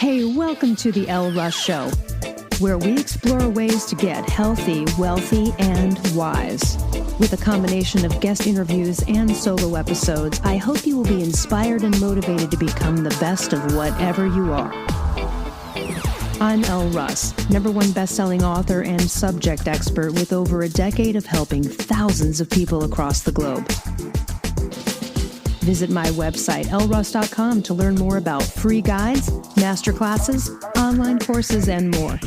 Hey, welcome to the Elle Russ Show, where we explore ways to get healthy, wealthy, and wise. With a combination of guest interviews and solo episodes, I hope you will be inspired and motivated to become the best of whatever you are. I'm Elle Russ, #1 best-selling author and subject expert with over a decade of helping thousands of people across the globe. Visit my website, elleruss.com, to learn more about free guides, masterclasses, online courses, and more.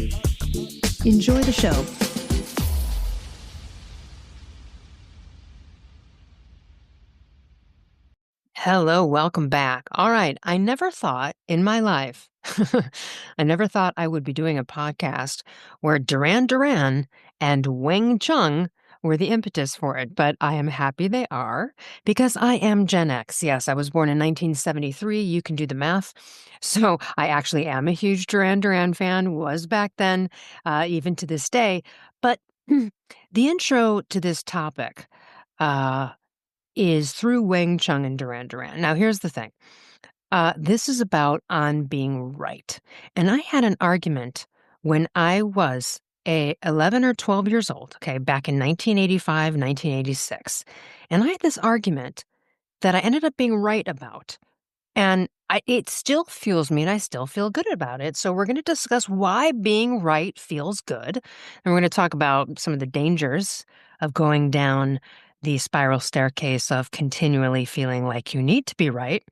Enjoy the show. Hello, welcome back. All right, I never thought in my life, I never thought I would be doing a podcast where Duran and Wang Chung were the impetus for it, but I am happy they are because I am Gen X. Yes, I was born in 1973. You can do the math. So I actually am a huge Duran fan, was back then, even to this day. But the intro to this topic is through Wang Chung and Duran. Now, here's the thing. This is about on being right. And I had an argument when I was 11 or 12 years old, okay, back in 1985, 1986. And I had this argument that I ended up being right about. And it still fuels me, and I still feel good about it. So we're going to discuss why being right feels good. And we're going to talk about some of the dangers of going down the spiral staircase of continually feeling like you need to be right.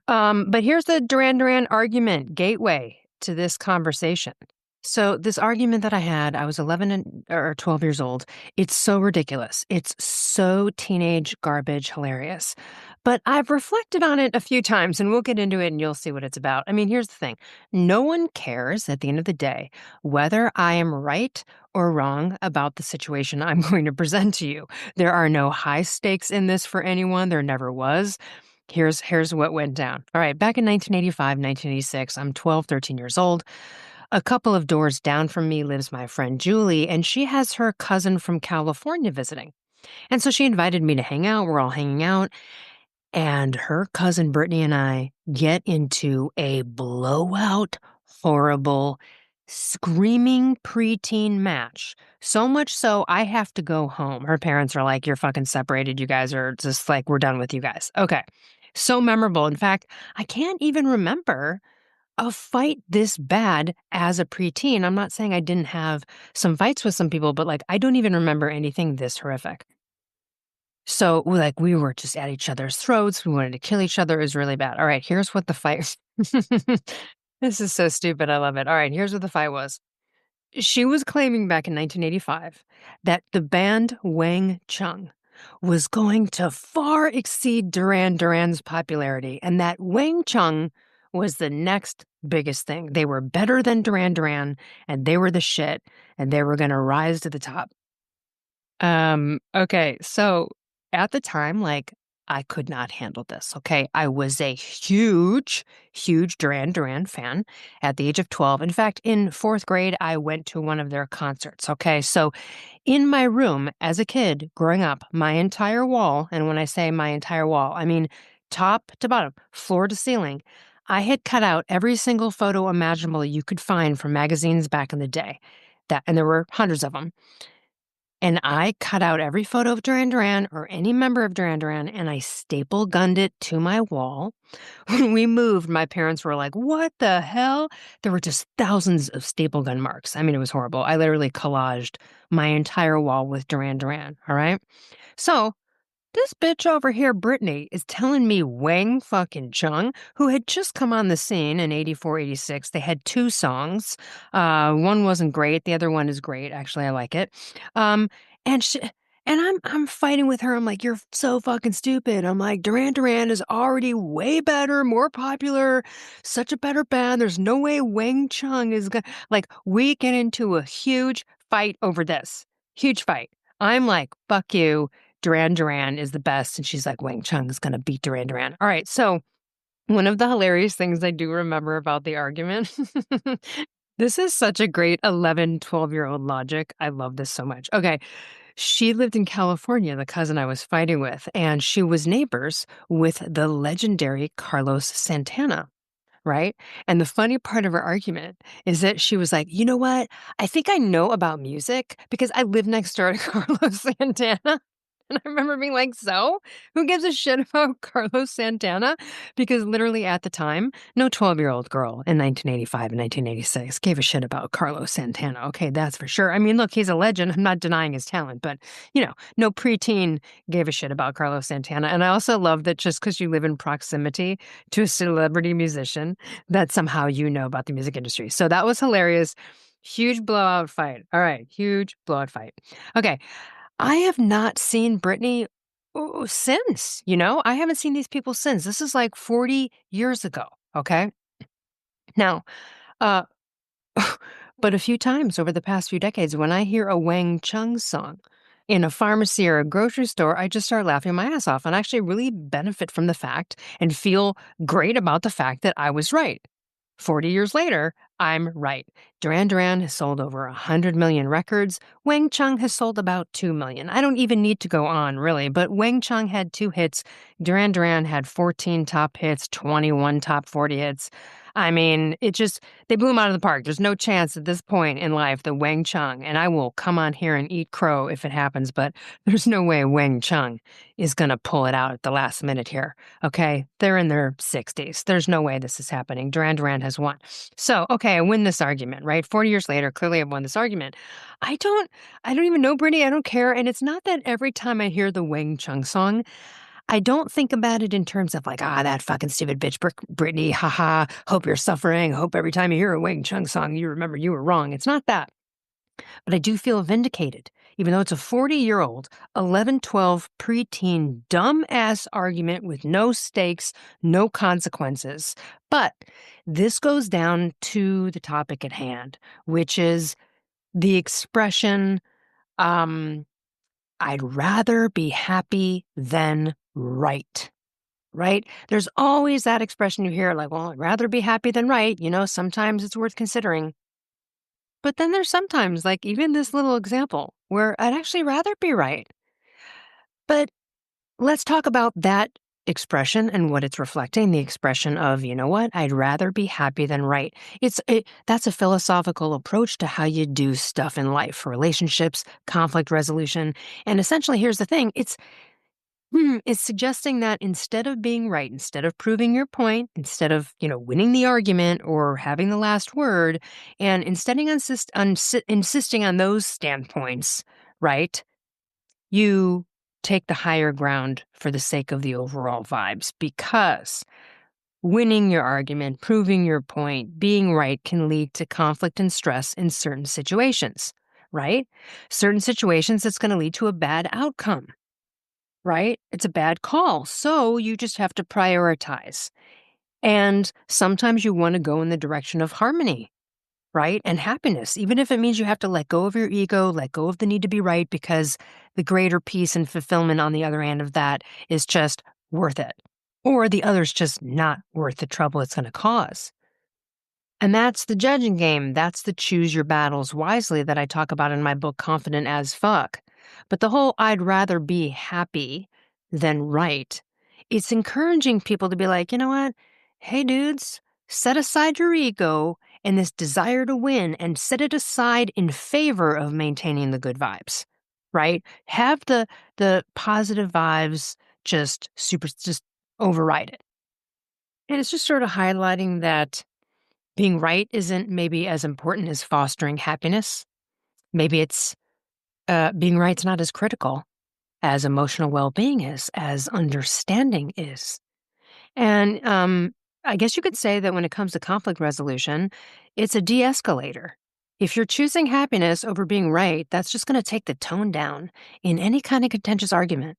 But here's the Duran argument gateway to this conversation. So this argument that I was 11 or 12 years old. It's so ridiculous. It's so teenage garbage hilarious. But I've reflected on it a few times, and we'll get into it and you'll see what it's about. I mean, here's the thing. No one cares at the end of the day whether I am right or wrong about the situation I'm going to present to you. There are no high stakes in this for anyone. There never was. Here's what went down. All right, back in 1985, 1986, I'm 12, 13 years old. A couple of doors down from me lives my friend Julie, and she has her cousin from California visiting. And so she invited me to hang out. We're all hanging out. And her cousin Brittany and I get into a blowout, horrible, screaming preteen match. So much so I have to go home. Her parents are like, "You're fucking separated. You guys are just like, we're done with you guys." Okay. So memorable. In fact, I can't even remember a fight this bad as a preteen. I'm not saying I didn't have some fights with some people, but like, I don't even remember anything this horrific. So we were just at each other's throats. We wanted to kill each other. It was really bad. All right, here's what the fight. This is so stupid. I love it. All right, here's what the fight was. She was claiming back in 1985 that the band Wang Chung was going to far exceed Duran's popularity, and that Wang Chung was the next biggest thing. They were better than Duran, and they were the shit, and they were going to rise to the top. Okay, so at the time, I could not handle this, okay? I was a huge Duran fan at the age of 12. In fact, in 4th grade, I went to one of their concerts, okay? So in my room as a kid growing up, my entire wall, and when I say my entire wall, I mean top to bottom, floor to ceiling, I had cut out every single photo imaginable you could find from magazines back in the day. And there were hundreds of them. And I cut out every photo of Duran or any member of Duran, and I staple gunned it to my wall. When we moved, my parents were like, "What the hell?" There were just thousands of staple gun marks. I mean, it was horrible. I literally collaged my entire wall with Duran, all right? So this bitch over here, Brittany, is telling me Wang fucking Chung, who had just come on the scene in 84, 86. They had 2 songs. One wasn't great. The other one is great. Actually, I like it. And I'm fighting with her. I'm like, "You're so fucking stupid." I'm like, Duran is already way better, more popular, such a better band. There's no way Wang Chung is gonna, we get into a huge fight over this. Huge fight. I'm like, "Fuck you. Duran is the best." And she's like, "Wang Chung is going to beat Duran." All right. So one of the hilarious things I do remember about the argument, this is such a great 11, 12-year-old logic. I love this so much. Okay. She lived in California, the cousin I was fighting with, and she was neighbors with the legendary Carlos Santana. right? And the funny part of her argument is that she was like, "You know what? I think I know about music because I live next door to Carlos Santana." And I remember being like, "So? Who gives a shit about Carlos Santana?" Because literally at the time, no 12-year-old girl in 1985 and 1986 gave a shit about Carlos Santana. Okay, that's for sure. I mean, look, he's a legend. I'm not denying his talent, but, no preteen gave a shit about Carlos Santana. And I also love that just because you live in proximity to a celebrity musician, that somehow you know about the music industry. So that was hilarious. Huge blowout fight. All right, huge blowout fight. Okay, I have not seen Britney since, I haven't seen these people since. This is like 40 years ago, okay? Now, uh, but a few times over the past few decades, when I hear a Wang Chung song in a pharmacy or a grocery store, I just start laughing my ass off and actually really benefit from the fact and feel great about the fact that I was right. 40 years later, I'm right. Duran Duran has sold over 100 million records. Wang Chung has sold about 2 million. I don't even need to go on, really, but Wang Chung had 2 hits. Duran Duran had 14 top hits, 21 top 40 hits. I mean, they blew him out of the park. There's no chance at this point in life that Wang Chung, and I will come on here and eat crow if it happens, but there's no way Wang Chung is going to pull it out at the last minute here. Okay, they're in their 60s. There's no way this is happening. Duran Duran has won. So, okay, I win this argument, right? 40 years later, clearly I've won this argument. I don't even know Britney. I don't care. And it's not that every time I hear the Wang Chung song, I don't think about it in terms of like, that fucking stupid bitch, Britney, haha, hope you're suffering. Hope every time you hear a Wang Chung song, you remember you were wrong. It's not that. But I do feel vindicated, even though it's a 40-year-old, 11, 12 preteen dumb-ass argument with no stakes, no consequences. But this goes down to the topic at hand, which is the expression, I'd rather be happy than right. Right? There's always that expression you hear like, well, I'd rather be happy than right. Sometimes it's worth considering. But then there's sometimes, like even this little example, where I'd actually rather be right. But let's talk about that expression and what it's reflecting, the expression of, you know what, I'd rather be happy than right. That's a philosophical approach to how you do stuff in life, relationships, conflict resolution. And essentially, here's the thing, it's suggesting that instead of being right, instead of proving your point, instead of, winning the argument or having the last word, and instead of insisting on those standpoints, right, you take the higher ground for the sake of the overall vibes, because winning your argument, proving your point, being right can lead to conflict and stress in certain situations, right? Certain situations that's going to lead to a bad outcome. Right? It's a bad call. So you just have to prioritize. And sometimes you want to go in the direction of harmony, right? And happiness, even if it means you have to let go of your ego, let go of the need to be right, because the greater peace and fulfillment on the other end of that is just worth it. Or the other's just not worth the trouble it's going to cause. And that's the judging game. That's the choose your battles wisely that I talk about in my book, Confident as Fuck. But the whole I'd rather be happy than right, it's encouraging people to be like, you know what? Hey, dudes, set aside your ego and this desire to win and set it aside in favor of maintaining the good vibes, right? Have the positive vibes just override it. And it's just sort of highlighting that being right isn't maybe as important as fostering happiness. Maybe it's being right's not as critical as emotional well-being is, as understanding is. And I guess you could say that when it comes to conflict resolution, it's a de-escalator. If you're choosing happiness over being right, that's just going to take the tone down in any kind of contentious argument.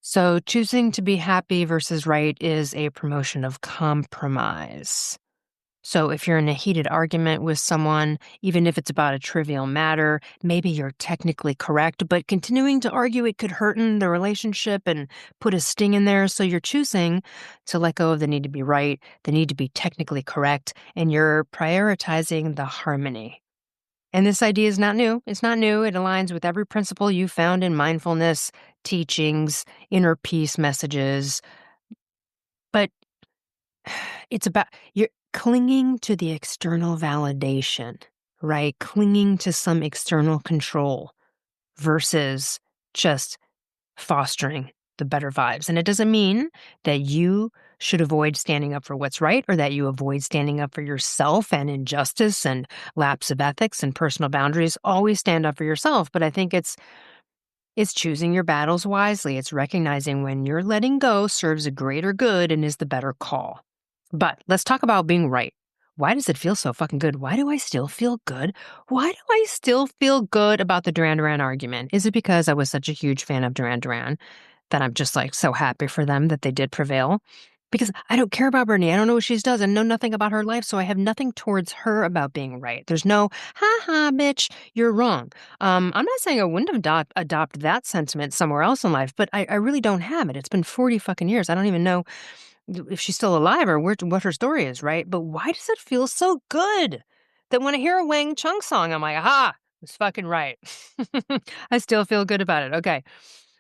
So choosing to be happy versus right is a promotion of compromise. So if you're in a heated argument with someone, even if it's about a trivial matter, maybe you're technically correct, but continuing to argue it could hurten the relationship and put a sting in there. So you're choosing to let go of the need to be right, the need to be technically correct, and you're prioritizing the harmony. And this idea is not new. It's not new. It aligns with every principle you found in mindfulness, teachings, inner peace messages. But It's about you're clinging to the external validation, right? Clinging to some external control versus just fostering the better vibes. And it doesn't mean that you should avoid standing up for what's right or that you avoid standing up for yourself and injustice and lapse of ethics and personal boundaries. Always stand up for yourself. But I think it's choosing your battles wisely. It's recognizing when you're letting go serves a greater good and is the better call. But let's talk about being right. Why does it feel so fucking good? Why do I still feel good? Why do I still feel good about the Duran Duran argument? Is it because I was such a huge fan of Duran Duran that I'm just like so happy for them that they did prevail? Because I don't care about Bernie. I don't know what she does. I know nothing about her life, so I have nothing towards her about being right. There's no, ha ha, bitch, you're wrong. I'm not saying I wouldn't adopt that sentiment somewhere else in life, but I really don't have it. It's been 40 fucking years. I don't even know if she's still alive or what her story is, right? But why does it feel so good that when I hear a Wang Chung song, I'm like, aha, I was fucking right. I still feel good about it. Okay.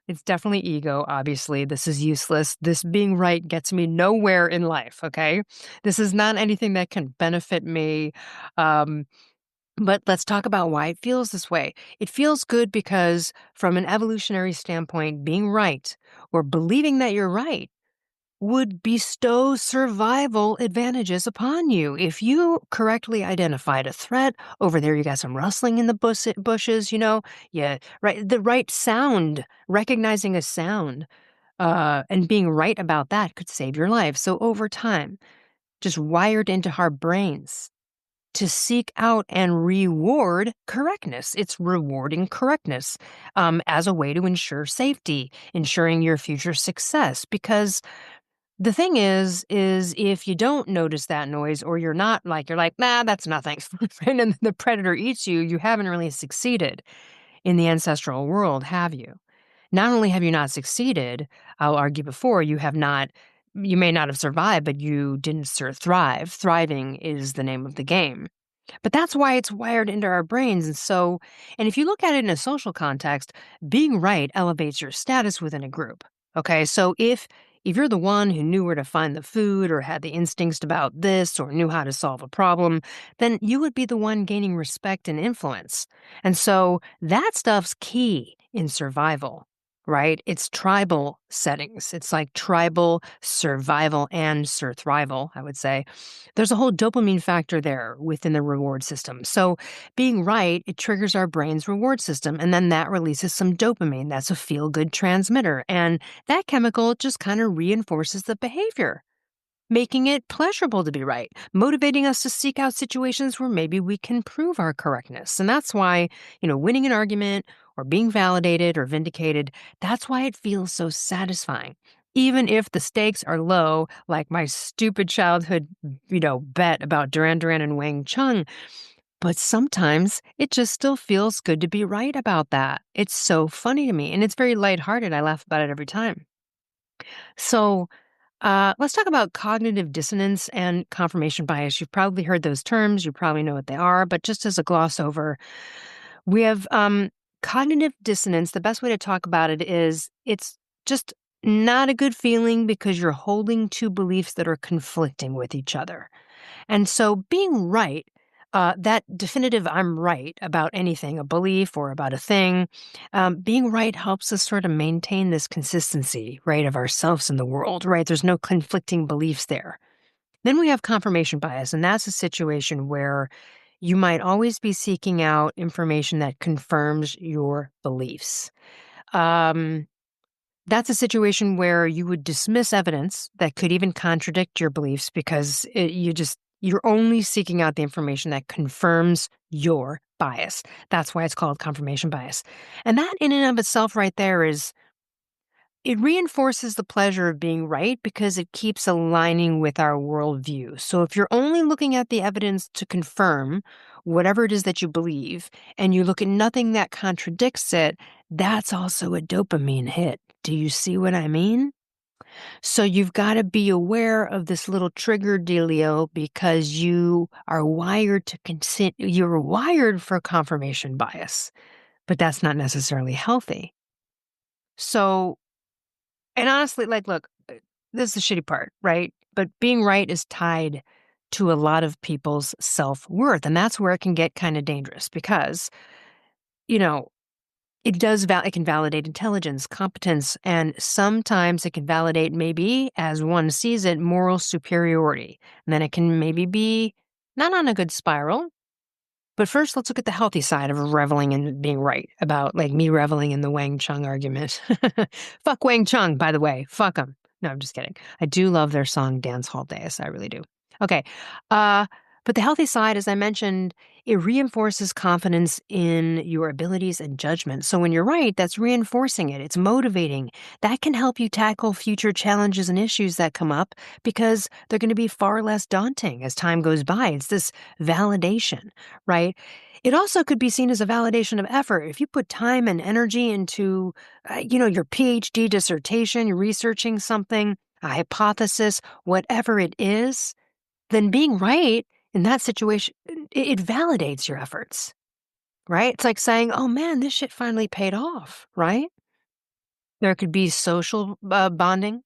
It's definitely ego, obviously. This is useless. This being right gets me nowhere in life, okay? This is not anything that can benefit me. Um, but let's talk about why it feels this way. It feels good because, from an evolutionary standpoint, being right or believing that you're right would bestow survival advantages upon you. If you correctly identified a threat, over there you got some rustling in the bushes, yeah, right, the right sound, recognizing a sound, and being right about that could save your life. So over time, just wired into our brains to seek out and reward correctness. It's rewarding correctness as a way to ensure safety, ensuring your future success, because the thing is if you don't notice that noise or you're like, "Nah, that's nothing," and then the predator eats you, you haven't really succeeded in the ancestral world, have you? Not only have you not succeeded, I'll argue before, you may not have survived, but you didn't thrive. Thriving is the name of the game. But that's why it's wired into our brains. And if you look at it in a social context, being right elevates your status within a group. Okay, so if you're the one who knew where to find the food or had the instincts about this or knew how to solve a problem, then you would be the one gaining respect and influence. And so that stuff's key in survival, right? It's tribal settings. It's like tribal survival and surthrival, I would say. There's a whole dopamine factor there within the reward system. So being right, it triggers our brain's reward system, and then that releases some dopamine. That's a feel-good transmitter. And that chemical just kind of reinforces the behavior, making it pleasurable to be right, motivating us to seek out situations where maybe we can prove our correctness. And that's why, winning an argument or being validated or vindicated, that's why it feels so satisfying. Even if the stakes are low, like my stupid childhood, bet about Duran Duran and Wang Chung, but sometimes it just still feels good to be right about that. It's so funny to me, and it's very lighthearted. I laugh about it every time. So, let's talk about cognitive dissonance and confirmation bias. You've probably heard those terms. You probably know what they are, but just as a gloss over, we have cognitive dissonance. The best way to talk about it is it's just not a good feeling because you're holding two beliefs that are conflicting with each other. And so being right, that definitive I'm right about anything, a belief or about a thing, being right helps us sort of maintain this consistency, right, of ourselves in the world, right? There's no conflicting beliefs there. Then we have confirmation bias, and that's a situation where you might always be seeking out information that confirms your beliefs. Um, that's a situation where you would dismiss evidence that could even contradict your beliefs because you're only seeking out the information that confirms your bias. That's why it's called confirmation bias. And that in and of itself right there it reinforces the pleasure of being right because it keeps aligning with our worldview. So if you're only looking at the evidence to confirm whatever it is that you believe, and you look at nothing that contradicts it, that's also a dopamine hit. Do you see what I mean? So you've got to be aware of this little trigger dealio because you are wired you're wired for confirmation bias, but that's not necessarily healthy. So, and honestly, like, look, this is the shitty part, right? but being right is tied to a lot of people's self-worth, and that's where it can get kind of dangerous because, you know, it can validate intelligence, competence, and sometimes it can validate maybe, as one sees it, moral superiority. And then it can maybe be not on a good spiral. But first, let's look at the healthy side of reveling in being right about like me reveling in the Wang Chung argument. Fuck Wang Chung, by the way. Fuck him. No, I'm just kidding. I do love their song Dance Hall Days. I really do. Okay. Uh, but the healthy side, as I mentioned, it reinforces confidence in your abilities and judgment. So when you're right, that's reinforcing it. It's motivating. That can help you tackle future challenges and issues that come up because they're going to be far less daunting as time goes by. It's this validation, right? It also could be seen as a validation of effort. If you put time and energy into, your PhD dissertation, you're researching something, a hypothesis, whatever it is, then being right in that situation, it validates your efforts, right? It's like saying, oh man, this shit finally paid off, right? There could be social bonding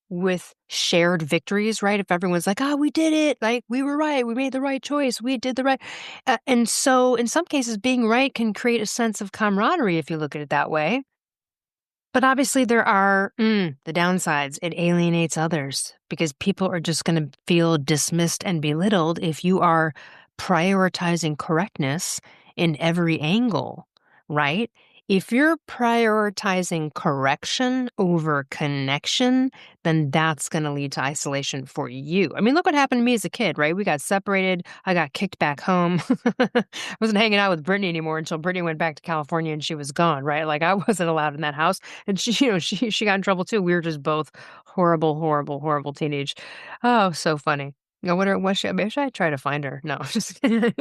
with shared victories, right? If everyone's like, we did it, like we were right, we made the right choice, we did the right. And so in some cases, being right can create a sense of camaraderie if you look at it that way. But obviously, there are the downsides. It alienates others because people are just going to feel dismissed and belittled if you are prioritizing correctness in every angle, right? If you're prioritizing correction over connection, then that's going to lead to isolation for you. I mean, look what happened to me as a kid, right? We got separated. I got kicked back home. I wasn't hanging out with Brittany anymore until Brittany went back to California and she was gone, right? Like I wasn't allowed in that house. And she got in trouble too. We were just both horrible, horrible, horrible teenage. Oh, so funny. Maybe should I try to find her? No, just kidding.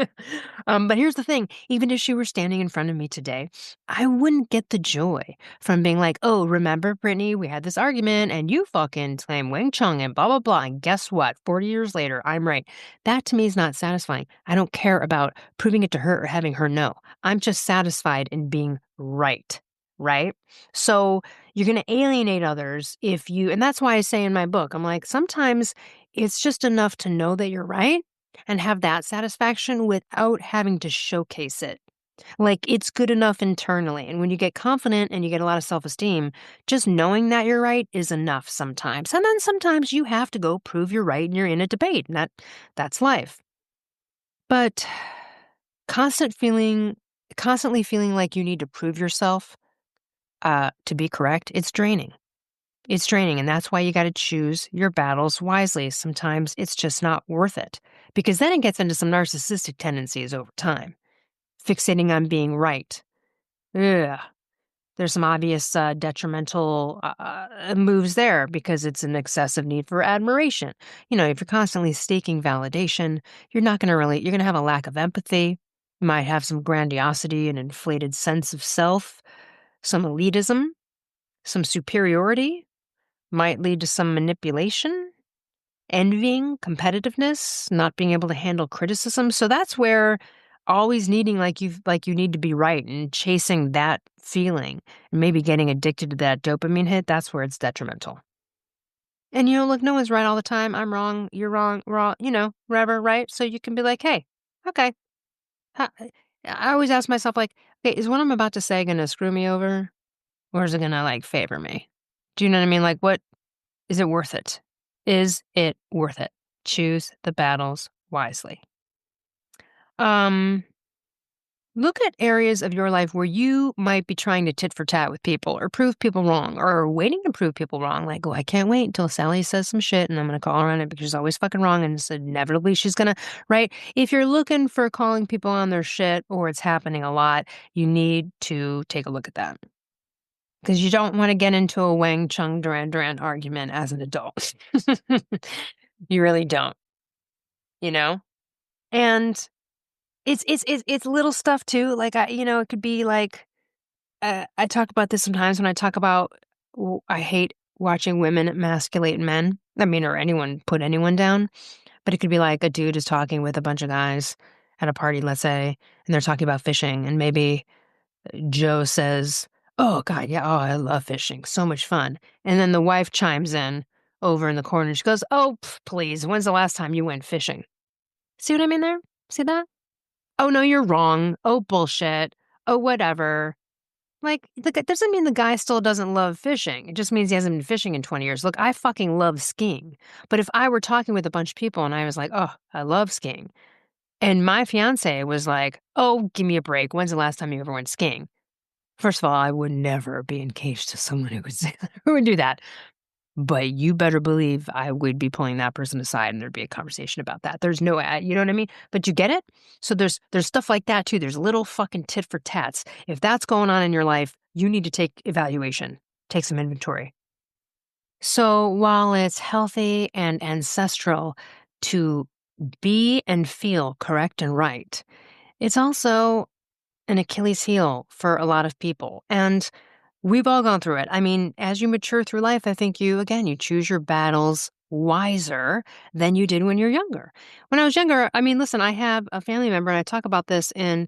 But here's the thing. Even if she were standing in front of me today, I wouldn't get the joy from being like, oh, remember, Brittany, we had this argument and you fucking claim Wang Chung and blah, blah, blah. And guess what? 40 years later, I'm right. That to me is not satisfying. I don't care about proving it to her or having her know. I'm just satisfied in being right. Right? So you're going to alienate others and that's why I say in my book, I'm like, sometimes it's just enough to know that you're right and have that satisfaction without having to showcase it. Like it's good enough internally. And when you get confident and you get a lot of self-esteem, just knowing that you're right is enough sometimes. And then sometimes you have to go prove you're right and you're in a debate. And that's life. But constantly feeling like you need to prove yourself to be correct, it's draining. It's draining, and that's why you got to choose your battles wisely. Sometimes it's just not worth it because then it gets into some narcissistic tendencies over time. Fixating on being right. Ugh. There's some obvious detrimental moves there because it's an excessive need for admiration. If you're constantly seeking validation, you're going to have a lack of empathy. You might have some grandiosity and inflated sense of self, some elitism, some superiority, might lead to some manipulation, envying, competitiveness, not being able to handle criticism. So that's where always needing like you need to be right and chasing that feeling and maybe getting addicted to that dopamine hit, that's where it's detrimental. And look, no one's right all the time. I'm wrong, you're wrong, wrong, whatever, right? So you can be like, hey, okay. I always ask myself like, okay, is what I'm about to say gonna screw me over? Or is it gonna like favor me? Do you know what I mean? Like what is it worth it? Is it worth it? Choose the battles wisely. Look at areas of your life where you might be trying to tit for tat with people or prove people wrong or waiting to prove people wrong. Like, oh, I can't wait until Sally says some shit and I'm going to call her on it because she's always fucking wrong and inevitably she's going to, right? If you're looking for calling people on their shit or it's happening a lot, you need to take a look at that. Because you don't want to get into a Wang Chung Duran argument as an adult. You really don't, And it's little stuff too. Like it could be like I talk about this sometimes when I talk about I hate watching women emasculate men. I mean, or anyone put anyone down. But it could be like a dude is talking with a bunch of guys at a party, let's say, and they're talking about fishing, and maybe Joe says, "Oh God, yeah, oh I love fishing, so much fun," and then the wife chimes in, over in the corner. She goes, "Oh, please, when's the last time you went fishing?" See what I mean there? See that? "Oh, no, you're wrong. Oh, bullshit. Oh, whatever." Like, that doesn't mean the guy still doesn't love fishing. It just means he hasn't been fishing in 20 years. Look, I fucking love skiing. But if I were talking with a bunch of people and I was like, "Oh, I love skiing," and my fiance was like, "Oh, give me a break. When's the last time you ever went skiing?" First of all, I would never be engaged to someone who would say who would do that. But you better believe I would be pulling that person aside and there'd be a conversation about that. There's no, you know what I mean? But you get it? So there's stuff like that too. There's little fucking tit for tats. If that's going on in your life, you need to take evaluation, take some inventory. So while it's healthy and ancestral to be and feel correct and right, it's also an Achilles heel for a lot of people. And we've all gone through it. I mean, as you mature through life, I think you choose your battles wiser than you did when you're younger. When I was younger, I mean, listen, I have a family member, and I talk about this in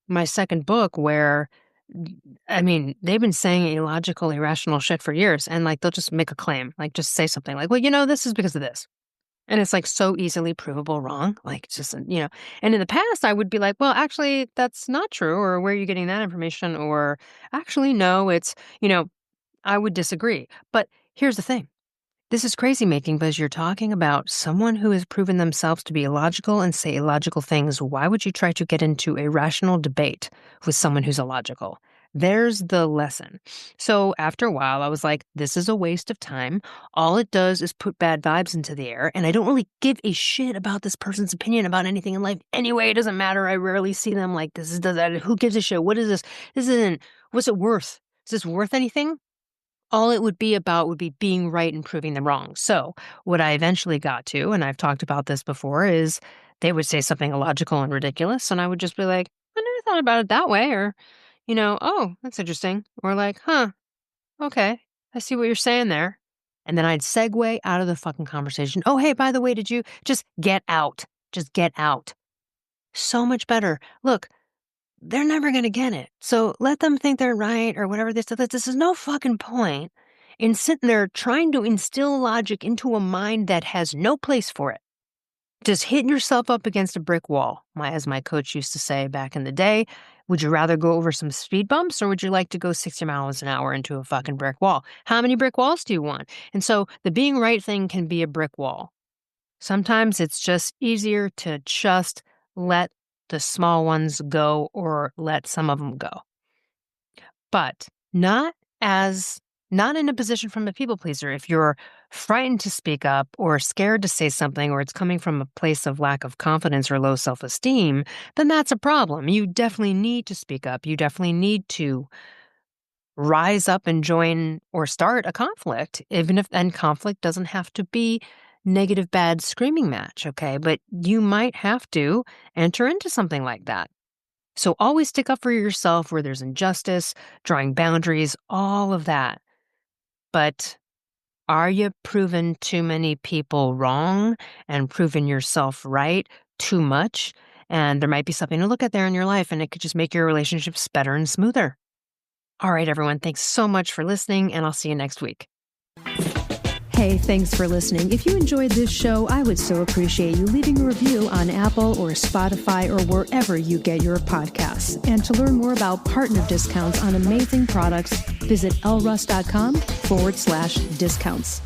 my second book where, I mean, they've been saying illogical, irrational shit for years. And like, they'll just make a claim, like just say something like, "Well, this is because of this." And it's like so easily provable wrong. Like, it's just, and in the past I would be like, "Well, actually, that's not true." Or, "Where are you getting that information?" Or, "Actually, no, it's," I would disagree. But here's the thing. This is crazy making because you're talking about someone who has proven themselves to be illogical and say illogical things. Why would you try to get into a rational debate with someone who's illogical? There's the lesson. So after a while, I was like, this is a waste of time. All it does is put bad vibes into the air. And I don't really give a shit about this person's opinion about anything in life. Anyway, it doesn't matter. I rarely see them. Like, does that. Who gives a shit? What is this? What's it worth? Is this worth anything? All it would be about would be being right and proving them wrong. So what I eventually got to, and I've talked about this before, is they would say something illogical and ridiculous, and I would just be like, "I never thought about it that way," or, "Oh, that's interesting," or like, "Huh, okay, I see what you're saying there." And then I'd segue out of the fucking conversation. "Oh, hey, by the way, did you just get out? Just get out." So much better. Look, they're never going to get it. So let them think they're right or whatever this. This is no fucking point in sitting there trying to instill logic into a mind that has no place for it. Just hitting yourself up against a brick wall. As my coach used to say back in the day, would you rather go over some speed bumps or would you like to go 60 miles an hour into a fucking brick wall? How many brick walls do you want? And so the being right thing can be a brick wall. Sometimes it's just easier to just let the small ones go or let some of them go. But not in a position from a people pleaser. If you're frightened to speak up or scared to say something, or it's coming from a place of lack of confidence or low self-esteem, then that's a problem. You definitely need to speak up. You definitely need to rise up and join or start a conflict, and conflict doesn't have to be negative, bad screaming match, okay? But you might have to enter into something like that. So always stick up for yourself where there's injustice, drawing boundaries, all of that. But are you proving too many people wrong and proving yourself right too much? And there might be something to look at there in your life, and it could just make your relationships better and smoother. All right, everyone, thanks so much for listening, and I'll see you next week. Hey, thanks for listening. If you enjoyed this show, I would so appreciate you leaving a review on Apple or Spotify or wherever you get your podcasts. And to learn more about partner discounts on amazing products, visit ellruss.com/discounts.